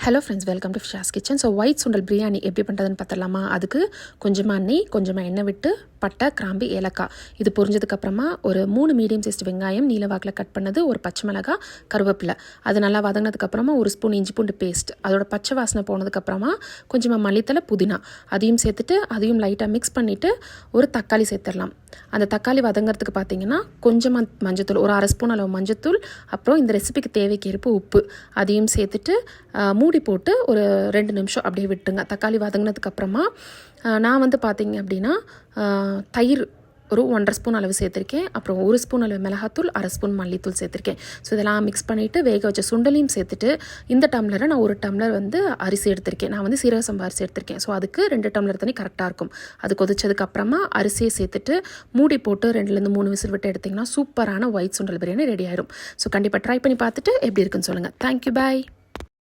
Hello friends, welcome to Fisha's kitchen. So white சுண்டல் பிரியாணி எப்படி பண்ணுறதுன்னு பார்த்துடலாமா? அதுக்கு கொஞ்சமாக நெய், கொஞ்சமாக எண்ணெய் விட்டு பட்டை, கிராம்பு, ஏலக்காய் இது பொரிஞ்சதுக்கப்புறமா ஒரு 3 மீடியம் சைஸ்ட் வெங்காயம் நீலவாக்கில் கட் பண்ணது, ஒரு பச்சை மிளகாய், கருவேப்பிலை அது நல்லா வதங்கினதுக்கப்புறமா ஒரு ஸ்பூன் இஞ்சி பூண்டு பேஸ்ட், அதோட பச்சை வாசனை போனதுக்கப்புறமா கொஞ்சமாக மல்லித்தலை, புதினா அதையும் சேர்த்துட்டு அதையும் லைட்டாக மிக்ஸ் பண்ணிவிட்டு ஒரு தக்காளி சேர்த்துடலாம். அந்த தக்காளி வதங்கிறதுக்கு பார்த்தீங்கன்னா கொஞ்சமாக மஞ்சத்தூள், ஒரு 1/2 ஸ்பூன் அளவு மஞ்சத்தூள், அப்புறம் இந்த ரெசிபிக்கு தேவைக்கேற்ப உப்பு அதையும் சேர்த்துட்டு மூடி போட்டு ஒரு 2 நிமிஷம் அப்படியே விட்டுங்க. தக்காளி வதங்கினதுக்கப்புறமா நான் வந்து பார்த்தீங்க அப்படின்னா தயிர் ஒரு 1/2 ஸ்பூன் அளவு சேர்த்துருக்கேன். அப்புறம் 1 ஸ்பூன் அளவு மிளகாத்தூள், 1/2 ஸ்பூன் மல்லித்தூள் சேர்த்துருக்கேன். ஸோ இதெல்லாம் மிக்ஸ் பண்ணிவிட்டு வேக வச்ச சுண்டலையும் சேர்த்துட்டு இந்த டம்ளரை நான் 1 டம்ளர் வந்து அரிசி எடுத்திருக்கேன். நான் வந்து சீரக சம்பா அரிசி எடுத்திருக்கேன். ஸோ அதுக்கு 2 டம்ளர் தண்ணி கரெக்டாக இருக்கும். அது கொதிச்சதுக்கப்புறமா அரிசியை சேர்த்துட்டு மூடி போட்டு 2லேருந்து 3 விசில் விட்டு எடுத்திங்கன்னா சூப்பரான ஒயிட் சுண்டல் பிரியாணி ரெடி ஆயிடும். ஸோ கண்டிப்பாக ட்ரை பண்ணி பார்த்துட்டு எப்படி இருக்குன்னு சொல்லுங்கள். தேங்க்யூ, பாய்.